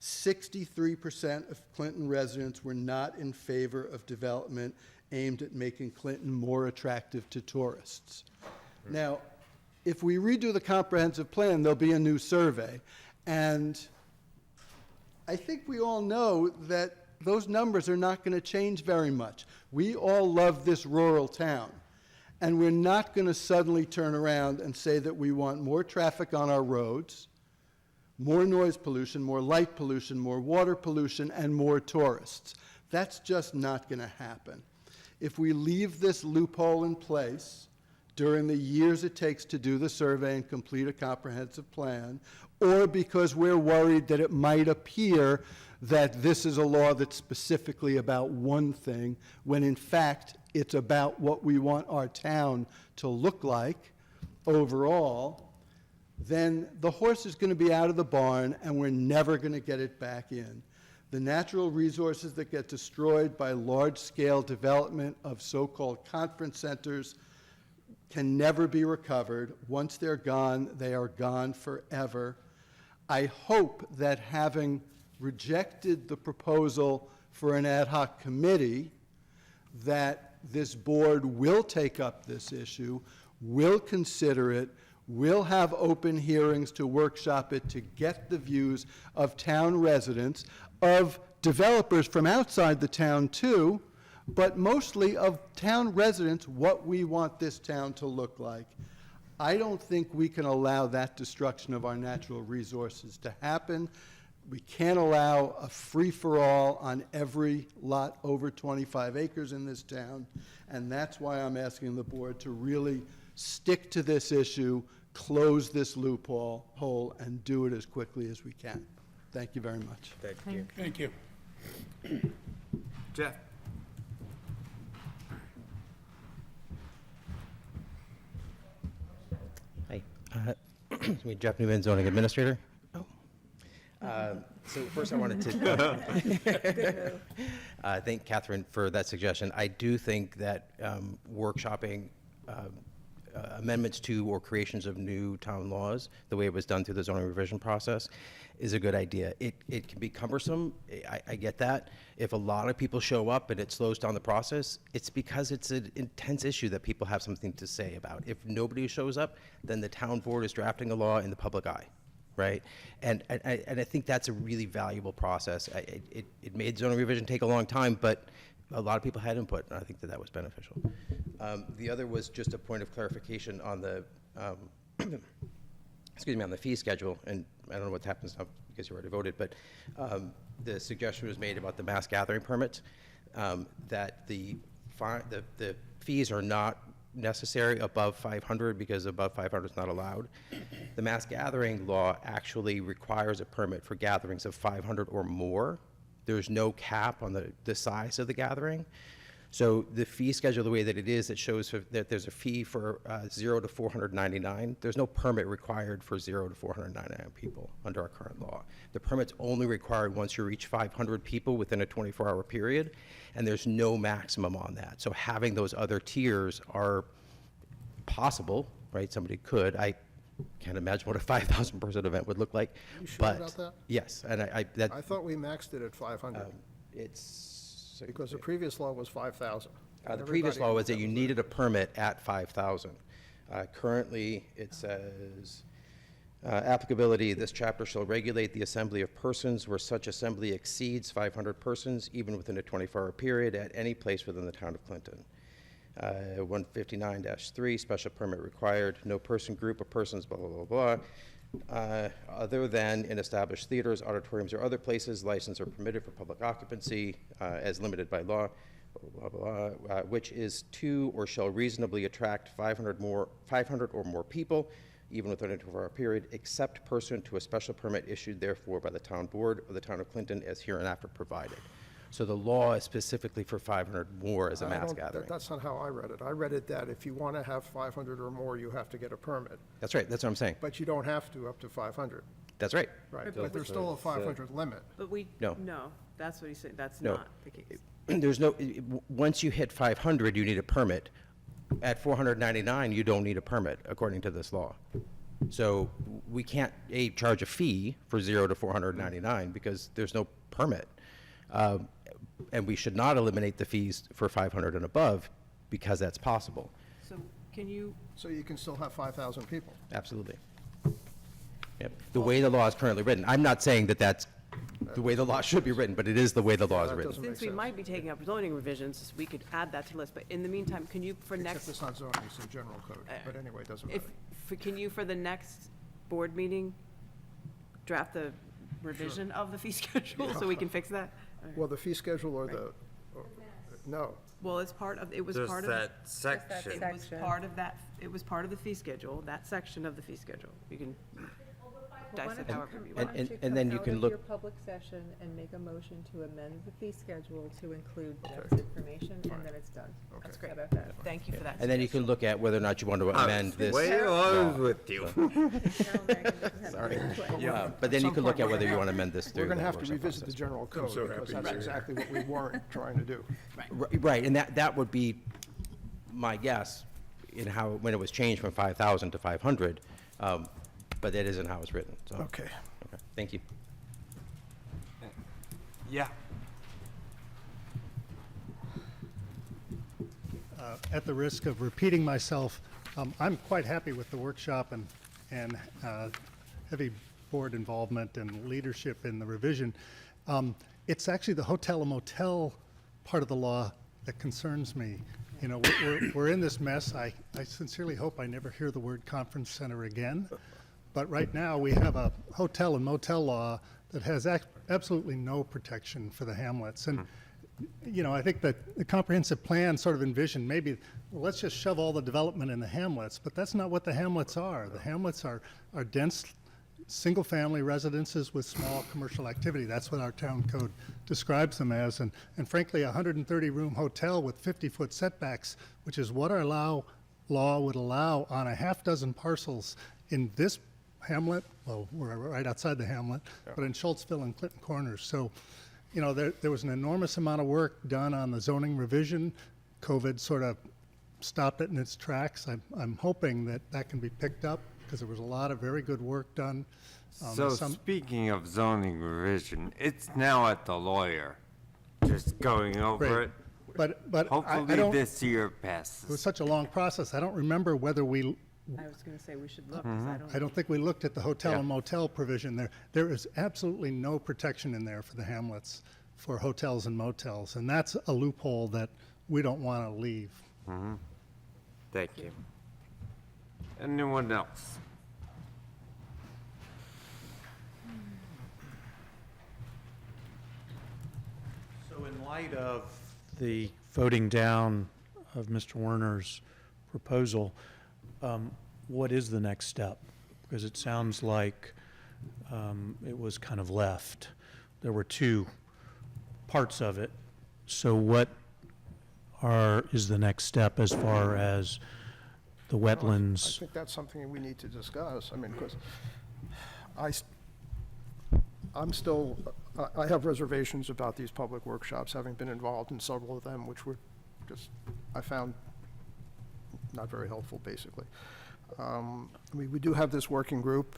63% of Clinton residents were not in favor of development aimed at making Clinton more attractive to tourists. Now, if we redo the comprehensive plan, there'll be a new survey, and I think we all know that those numbers are not going to change very much. We all love this rural town, and we're not going to suddenly turn around and say that we want more traffic on our roads, more noise pollution, more light pollution, more water pollution, and more tourists. That's just not going to happen. If we leave this loophole in place during the years it takes to do the survey and complete a comprehensive plan, or because we're worried that it might appear that this is a law that's specifically about one thing, when in fact it's about what we want our town to look like overall, then the horse is going to be out of the barn and we're never going to get it back in. The natural resources that get destroyed by large-scale development of so-called conference centers can never be recovered. Once they're gone, they are gone forever. I hope that having rejected the proposal for an ad hoc committee, that this board will take up this issue, will consider it, will have open hearings to workshop it, to get the views of town residents, of developers from outside the town too, but mostly of town residents, what we want this town to look like. I don't think we can allow that destruction of our natural resources to happen. We can't allow a free-for-all on every lot over 25 acres in this town, and that's why I'm asking the board to really stick to this issue, close this loophole, and do it as quickly as we can. Thank you very much. Thank you. Thank you. Jeff? Hi, Jeff Newman, zoning administrator. So first I wanted to thank Catherine for that suggestion. I do think that workshopping amendments to or creations of new town laws, the way it was done through the zoning revision process, is a good idea. It can be cumbersome, I get that. If a lot of people show up and it slows down the process, it's because it's an intense issue that people have something to say about. If nobody shows up, then the town board is drafting a law in the public eye, right? And I think that's a really valuable process. It made zoning revision take a long time, but a lot of people had input, and I think that was beneficial. The other was just a point of clarification on the, excuse me, on the fee schedule, and I don't know what happens now because you already voted, but the suggestion was made about the mass gathering permits, that the fees are not necessary above 500 because above 500 is not allowed. The mass gathering law actually requires a permit for gatherings of 500 or more. There's no cap on the size of the gathering. So the fee schedule, the way that it is, it shows that there's a fee for 0 to 499. There's no permit required for 0 to 499 people under our current law. The permit's only required once you reach 500 people within a 24-hour period, and there's no maximum on that. So having those other tiers are possible, right? Somebody could. I can't imagine what a 5,000 person event would look like. You sure but about that? Yes, and I thought we maxed it at 500, it's because the previous law was 5,000. the previous law was that you needed a permit at 5,000. Currently, it says, applicability, this chapter shall regulate the assembly of persons where such assembly exceeds 500 persons, even within a 24-hour period, at any place within the town of Clinton. 159-3, special permit required, no person, group of persons, blah, blah, blah, blah. Other than in established theaters, auditoriums, or other places licensed or permitted for public occupancy as limited by law, blah, blah, blah, which is to or shall reasonably attract 500 or more people, even within a 24-hour period, except pursuant to a special permit issued therefore by the town board of the town of Clinton as hereinafter provided. So the law is specifically for 500 more as a I mass don't- gathering. That's not how I read it. I read it that if you want to have 500 or more, you have to get a permit, That's right, that's what I'm saying. but you don't have to up to 500. That's right. Right, but there's still a 500 limit. But we, No. no, that's what he's saying, that's No. not the case. There's no, once you hit 500, you need a permit. At 499, you don't need a permit, according to this law. So we can't, A, charge a fee for 0 to 499 because there's no permit. And we should not eliminate the fees for 500 and above because that's possible. So can you, So you can still have 5,000 people. Absolutely. Yep. The way the law is currently written. I'm not saying that that's the way the law should be written, but it is the way the law is That written. doesn't make since we sense. might be taking up zoning revisions, we could add that to the list, but in the meantime, can you, for Except next, it's not zoning, it's in general code, but anyway, it doesn't matter. can you, for the next board meeting, draft the revision of the fee schedule, so we can fix that? Well, the fee schedule or the, no, Well, it's part of, it was There's part of. that section. It was part of that, it was part of the fee schedule, that section of the fee schedule. You can dissect however you And- want. and then you can Out look- of your public session and make a motion to amend the fee schedule to include Jeff's information, and then it's done. That's great. How about that? Thank you for that. And then you can look at whether or not you want to amend this. Way law. with you. Sorry. Yeah. But then you At some can look point, at whether you want to amend this we're through going to the have to workshop revisit the process. general code, because that's exactly what we weren't trying to do. Right, and that would be my guess in how, when it was changed from 5,000 to 500, but that isn't how it's written, so. Okay. Okay, thank you. Yeah. At the risk of repeating myself, I'm quite happy with the workshop and heavy board involvement and leadership in the revision. It's actually the hotel and motel part of the law that concerns me. You know, we're in this mess. I sincerely hope I never hear the word conference center again. But right now, we have a hotel and motel law that has absolutely no protection for the hamlets. And, you know, I think that the comprehensive plan sort of envisioned maybe, well, let's just shove all the development in the hamlets, but that's not what the hamlets are. The hamlets are dense, single-family residences with small commercial activity. That's what our town code describes them as. And frankly, a 130-room hotel with 50-foot setbacks, which is what our law would allow on a half dozen parcels in this hamlet, well, we're right outside the hamlet, but in Schultzville and Clinton Corners. So, you know, there was an enormous amount of work done on the zoning revision. COVID sort of stopped it in its tracks. I'm hoping that can be picked up, because there was a lot of very good work done. So speaking of zoning revision, it's now at the lawyer, just going over it. But I Hopefully don't, this year it was passes. such a long process. I don't remember whether we, I was gonna say we should look, 'cause I I don't think we looked at the hotel Yeah. and motel provision there. There is absolutely no protection in there for the hamlets, for hotels and motels. And that's a loophole that we don't want to leave. Thank you. Anyone else? So in light of the voting down of Mr. Werner's proposal, what is the next step? Because it sounds like it was kind of left. There were two parts of it. So what is the next step as far as the I wetlands? think that's something we need to discuss. I mean, because I'm still, I have reservations about these public workshops, having been involved in several of them, which were just, I found not very helpful, basically. I mean, we do have this working group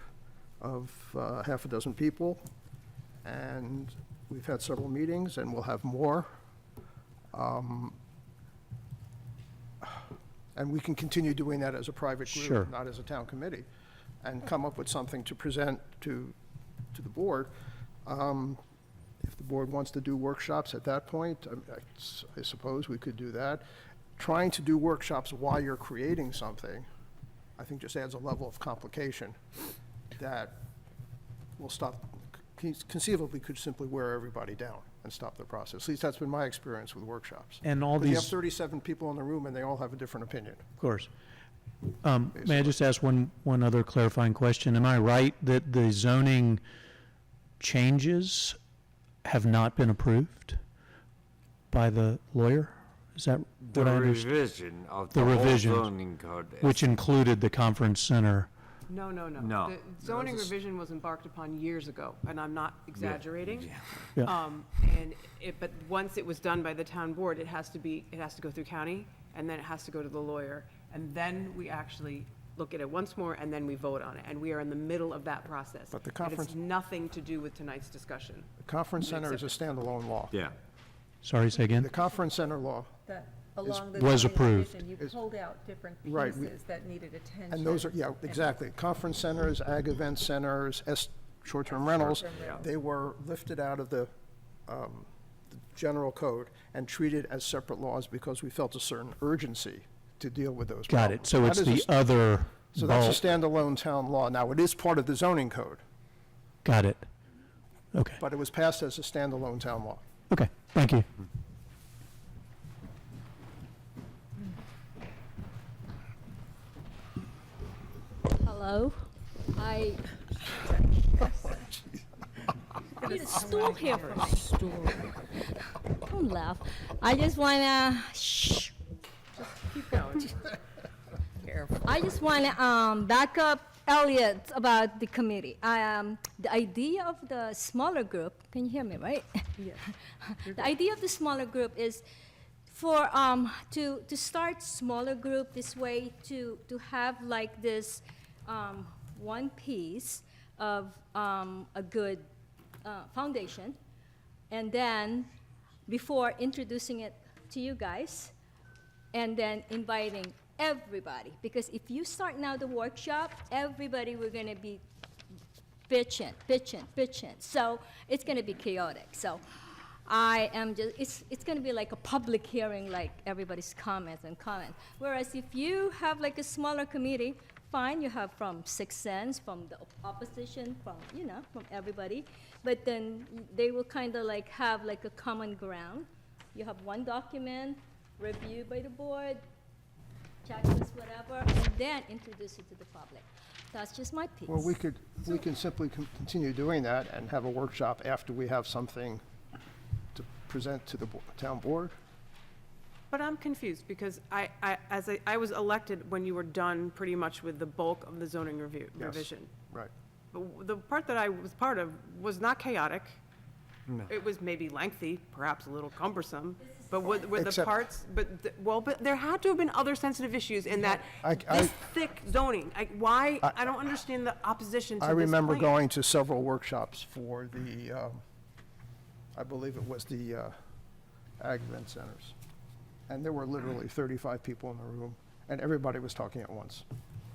of half a dozen people, and we've had several meetings, and we'll have more. And we can continue doing that as a private Sure. group, not as a town committee, and come up with something to present to the board. If the board wants to do workshops at that point, I suppose we could do that. Trying to do workshops while you're creating something, I think just adds a level of complication that will stop, conceivably could simply wear everybody down and stop the process. At least that's been my experience with workshops. And all Because you have these, 37 people in the room and they all have a different opinion. of course, May I just ask one other clarifying question? Am I right that the zoning changes have not been approved by the lawyer? Is that The what I understand? revision of The the whole revision, zoning code. Which included the conference center. No. No. The zoning this is- revision was embarked upon years ago, and I'm not exaggerating. Yeah. But once it was done by the town board, it has to go through county, and then it has to go to the lawyer, and then we actually look at it once more, and then we vote on it, and we are in the middle of that process. But the It conference- has nothing to do with tonight's discussion. The conference center is a standalone law. Yeah. Sorry, say again? The conference center law, That along the was zoning approved. revision, you Is- pulled out different Right, we- pieces that needed attention. and those are, yeah, exactly. Conference centers, ag event centers, short-term rentals, Short-term rentals. they were lifted out of the general code and treated as separate laws because we felt a certain urgency to deal with those Got problems. it. So That it's is a the s- other So that's a bulk. standalone town law. Now, it is part of the zoning code, Got it. Okay, but it was passed as a standalone town law. okay, thank you. Hello? I need a stool here for me. Don't laugh. I just wanna, shh. Keep going. I just wanna, back up Elliot about the committee. The idea of the smaller group, can you hear me, right? Yeah. The idea of the smaller group is for, to start smaller group this way, to have like this, one piece of, a good, foundation. And then, before introducing it to you guys, and then inviting everybody. Because if you start now the workshop, everybody we're gonna be bitching. So it's gonna be chaotic. So I am just, it's gonna be like a public hearing, like everybody's comments. Whereas if you have like a smaller committee, fine, you have from Sixth Sense, from the opposition, from, from everybody. But then they will kind of like have like a common ground. You have one document, reviewed by the board, checklist, whatever, and then introduce it to the public. That's just my piece. Well, we can simply continue doing that and have a workshop after we have something to present to the town board. But I'm confused, because I was elected when you were done pretty much with the bulk of the zoning Yes. revision. Right. But the part that I was part of was not chaotic. No. It was maybe lengthy, perhaps a little cumbersome, but were the Except- parts, but there had to have been other sensitive issues in that, I- this thick zoning, I don't understand the opposition to I this remember plan. going to several workshops for the, I believe it was the ag event centers. And there were literally 35 people in the room, and everybody was talking at once.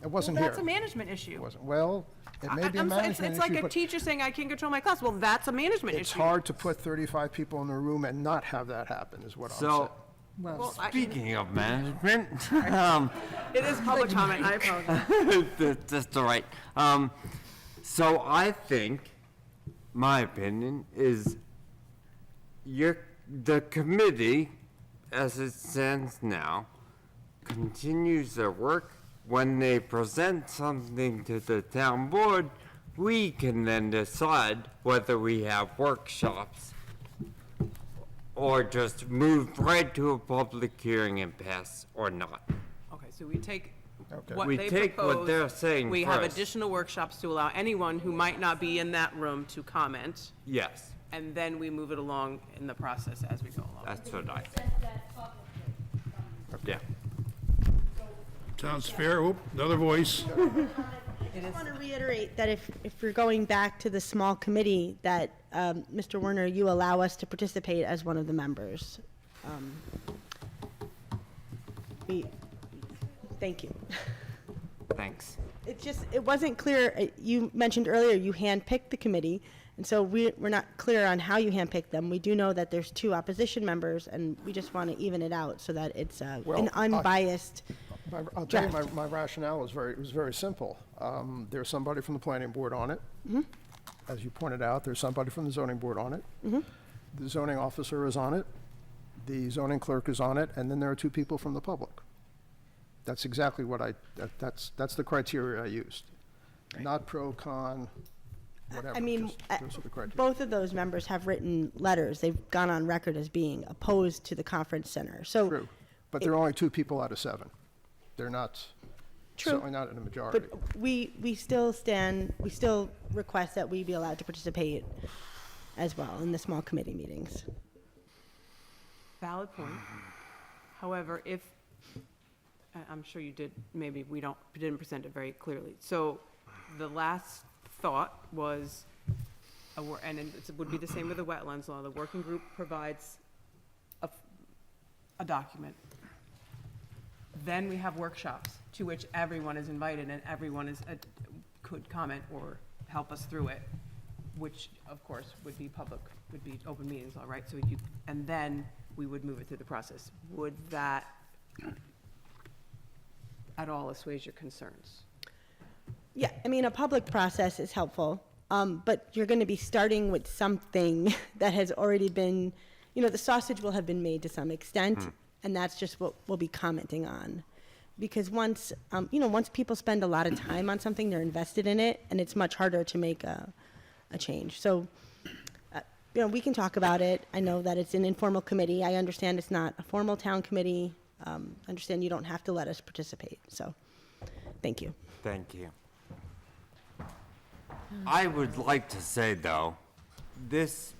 It wasn't Well, here. that's a management issue. It wasn't, well, it may be a I'm sorry, management it's like issue, a but teacher saying, I can't control my class. Well, that's a management issue. it's hard to put 35 people in the room and not have that happen, is what I'm saying. So, Well, speaking of management, it is public comment, I apologize. that's all right. So I think, my opinion, is the committee, as it stands now, continues their work. When they present something to the town board, we can then decide whether we have workshops or just move right to a public hearing and pass or not. Okay, so we take Okay. what We they take what propose. they're saying We have first. additional workshops to allow anyone who might not be in that room to comment, Yes, and then we move it along in the process as we go along. that's what I, yeah. Sounds fair. Oop, another voice. I just want to reiterate that if you're going back to the small committee, that, Mr. Werner, you allow us to participate as one of the members. Thank you. Thanks. It wasn't clear, you mentioned earlier you handpicked the committee, and so we're not clear on how you handpicked them. We do know that there's 2 opposition members, and we just want to even it out so that it's Well, an unbiased. I'll tell you, draft. my rationale was very simple. There's somebody from the planning board on it. As you pointed out, there's somebody from the zoning board on it. The zoning officer is on it. The zoning clerk is on it, and then there are 2 people from the public. That's exactly what that's the criteria I used. Not pro, con, whatever. I mean, just those are the criteria. both of those members have written letters. They've gone on record as being opposed to the conference center. So, True, but there are only 2 people out of 7. They're not, True. certainly not in a majority. but we still request that we be allowed to participate as well in the small committee meetings. Valid point. However, if, I'm sure you did, maybe we didn't present it very clearly. So the last thought was, and it would be the same with the wetlands law, the working group provides a document. Then we have workshops to which everyone is invited and everyone could comment or help us through it, which of course would be open meetings law, right? So and then we would move it through the process. Would that at all assuage your concerns? Yeah, I mean, a public process is helpful, but you're going to be starting with something that has already been, the sausage will have been made to some extent, and that's just what we'll be commenting on. Because once people spend a lot of time on something, they're invested in it, and it's much harder to make a change. So, we can talk about it. I know that it's an informal committee. I understand it's not a formal town committee. I understand you don't have to let us participate, so, thank you. Thank you. I would like to say, though, this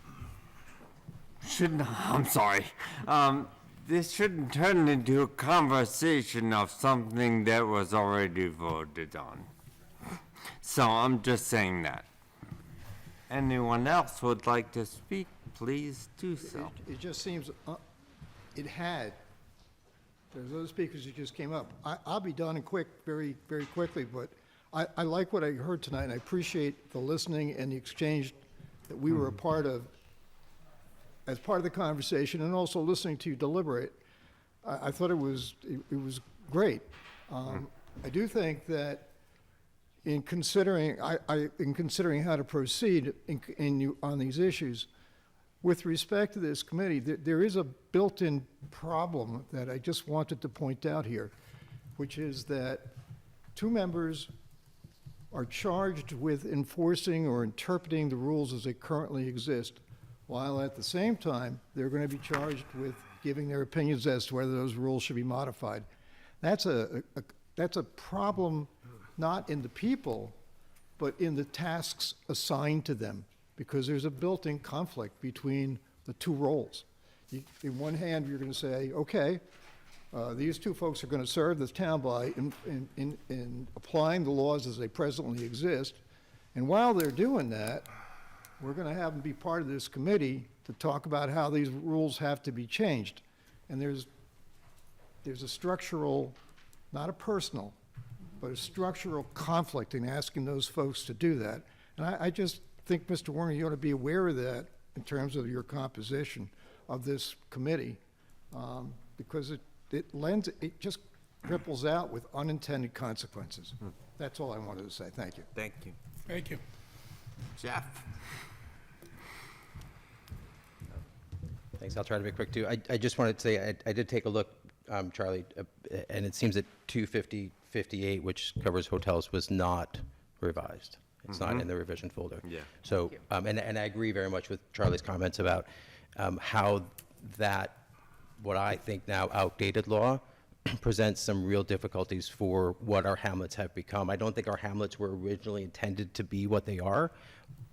shouldn't, I'm sorry, this shouldn't turn into a conversation of something that was already voted on. So I'm just saying that. Anyone else would like to speak, please do so. It just seems, there's other speakers who just came up. I'll be done and quick, very, very quickly, but I like what I heard tonight, and I appreciate the listening and the exchange that we were a part of, as part of the conversation, and also listening to you deliberate. I thought it was great. I do think that in considering how to proceed on these issues, with respect to this committee, there is a built-in problem that I just wanted to point out here, which is that 2 members are charged with enforcing or interpreting the rules as they currently exist, while at the same time, they're going to be charged with giving their opinions as to whether those rules should be modified. That's a problem not in the people, but in the tasks assigned to them, because there's a built-in conflict between the 2 roles. In one hand, you're going to say, okay, these 2 folks are going to serve the town by in applying the laws as they presently exist, and while they're doing that, we're going to have them be part of this committee to talk about how these rules have to be changed. And there's a structural, not a personal, but a structural conflict in asking those folks to do that. And I just think, Mr. Warner, you ought to be aware of that in terms of your composition of this committee, because it just ripples out with unintended consequences. That's all I wanted to say. Thank you. Thank you. Thank you. Jeff? Thanks, I'll try to be quick too. I just wanted to say, I did take a look, Charlie, and it seems that 25058, which covers hotels, was not revised. It's not in the revision folder. Yeah. So, and I agree very much with Charlie's comments about how that, what I think now outdated law, presents some real difficulties for what our hamlets have become. I don't think our hamlets were originally intended to be what they are,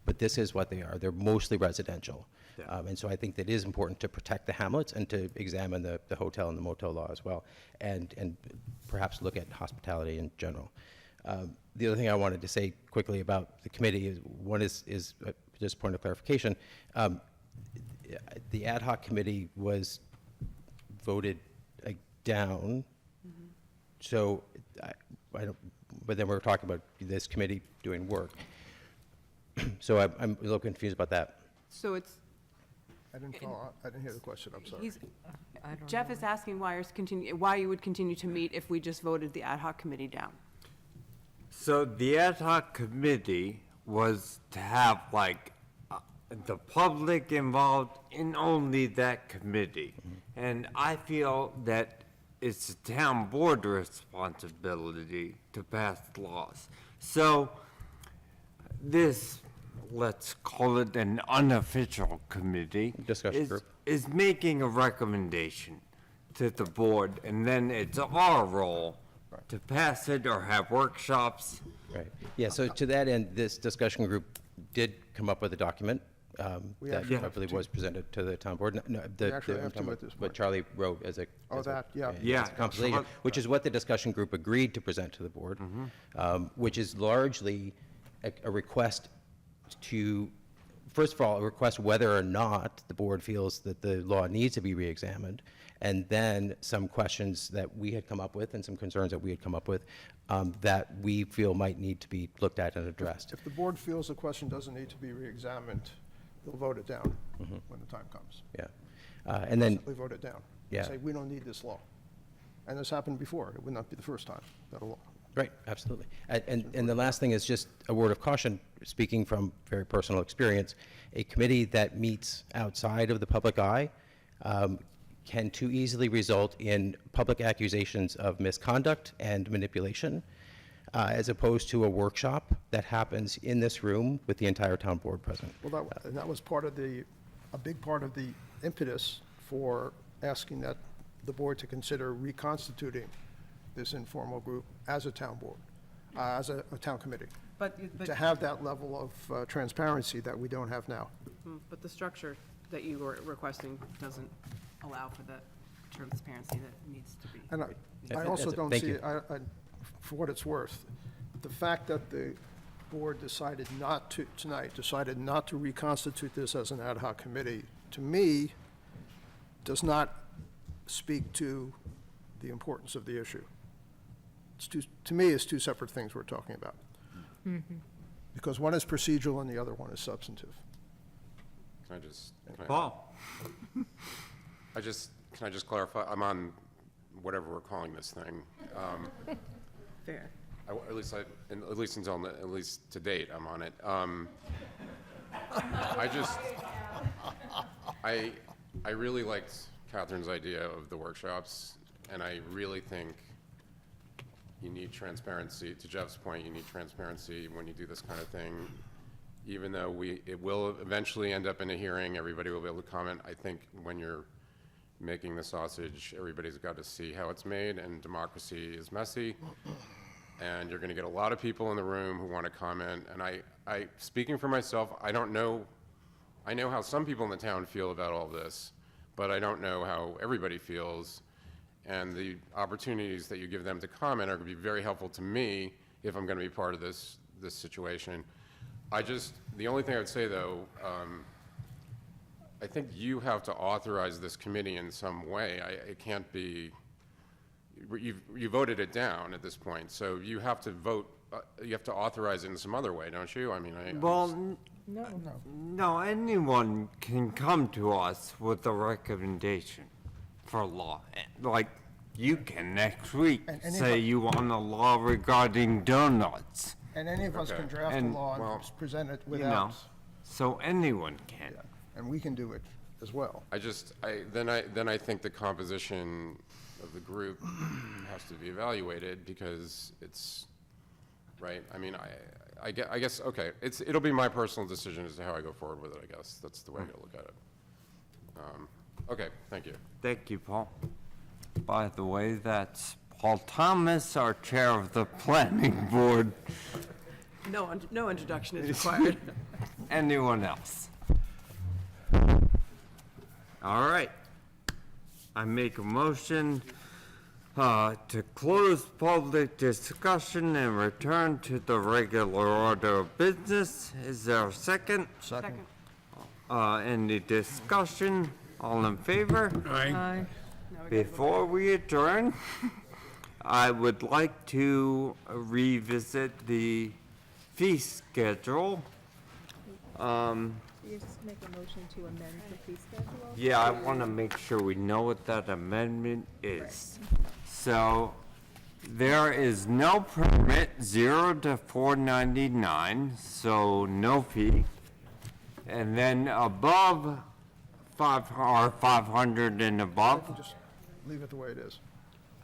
but this is what they are. They're mostly residential. Yeah. And so I think that it is important to protect the hamlets and to examine the hotel and the motel law as well, and perhaps look at hospitality in general. The other thing I wanted to say quickly about the committee is, one is just a point of clarification. The ad hoc committee was voted down. So I don't, but then we're talking about this committee doing work. So I'm a little confused about that. So it's, I didn't hear the question, I'm sorry. Jeff is asking why you would continue to meet if we just voted the ad hoc committee down. So the ad hoc committee was to have the public involved in only that committee. And I feel that it's the town board responsibility to pass laws. So this, let's call it an unofficial committee. Discussion group. Is making a recommendation to the board, and then it's our role to pass it or have workshops. Right. Yeah, so to that end, this discussion group did come up with a document We that actually I have believe two. was presented to the town board. No, We actually have two at this What point. Charlie wrote as a. Oh, as a- that, yeah. as a Yeah, compilation, Char- which is what the discussion group agreed to present to the board, which is largely a request to, first of all, a request whether or not the board feels that the law needs to be reexamined, and then some questions that we had come up with and some concerns that we had come up with that we feel might need to be looked at and addressed. If the board feels the question doesn't need to be reexamined, they'll vote it down when the time comes. Yeah. And then, Simply vote it down. Yeah. Say, we don't need this law. And this happened before. It would not be the first time that a law. right, absolutely. And the last thing is just a word of caution, speaking from very personal experience. A committee that meets outside of the public eye can too easily result in public accusations of misconduct and manipulation, as opposed to a workshop that happens in this room with the entire town board present. Well, that was part of a big part of the impetus for asking that the board to consider reconstituting this informal group as a town board, as a town committee, But to have that level of transparency that we don't have now. but the structure that you were requesting doesn't allow for the transparency that needs to be. And I That's also it. don't Thank see, you. for what it's worth, the fact that the board decided not to, tonight, decided not to reconstitute this as an ad hoc committee, to me, does not speak to the importance of the issue. To me, it's two separate things we're talking about. Because one is procedural and the other one is substantive. Can I Paul? can I just clarify? I'm on whatever we're calling this thing. Fair. At least until, at least to date, I'm on it. I really liked Catherine's idea of the workshops, and I really think you need transparency. To Jeff's point, you need transparency when you do this kind of thing. Even though it will eventually end up in a hearing, everybody will be able to comment. I think when you're making the sausage, everybody's got to see how it's made, and democracy is messy. And you're going to get a lot of people in the room who want to comment. And I, speaking for myself, I know how some people in the town feel about all this, but I don't know how everybody feels. And the opportunities that you give them to comment are going to be very helpful to me if I'm going to be part of this situation. The only thing I would say, though, I think you have to authorize this committee in some way. It can't be, you voted it down at this point, so you have to vote, you have to authorize it in some other way, don't you? I mean, Well, no, anyone can come to us with a recommendation for law. Like, you can next week And say you want a law regarding donuts, And any of us can draft a And, law well, and present it you know, without, so anyone can. and we can do it as well. then I think the composition of the group has to be evaluated because it's, right? I mean, I guess, okay, it'll be my personal decision as to how I go forward with it, I guess. That's the way to look at it. Okay, thank you. Thank you, Paul. By the way, that's Paul Thomas, our chair of the planning board. No introduction is required. Anyone else? All right. I make a motion to close public discussion and return to the regular order of business. Is there a second? Second. Any discussion? All in favor? Aye. Before we adjourn, I would like to revisit the fee schedule. You just make a motion to amend the fee schedule? Yeah, I want to make sure we know what that amendment is. So there is no permit, 0 to 499, so no fee. And then above 500 and above, Just leave it the way it is.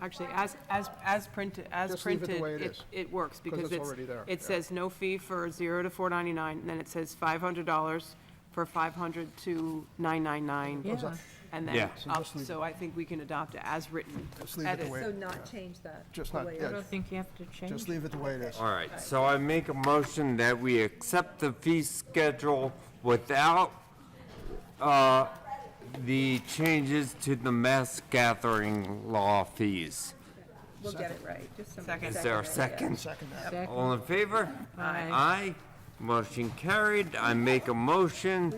Actually, as printed, Just leave it the way it is. it works, 'Cause because it's already there, it yeah. says no fee for 0 to 499, and then it says $500 for 500 to 999. Yeah. And Yeah. then So up, just leave so I think we can adopt it as written. Just leave it the Edit. way- So not change that. Just the not- way it yeah. I is. don't think you have to change Just it. leave it the way it is. All right, so I make a motion that we accept the fee schedule without the changes to the mass gathering law fees. We'll get it right, just some. Second. Is there a second? Second that. Second. All in favor? Aye. Aye. Motion carried. I make a motion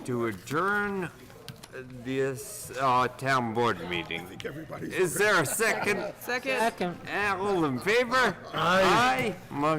to adjourn this town board meeting. Everybody's Is there a second? Second. Second. All in favor? Aye. Motion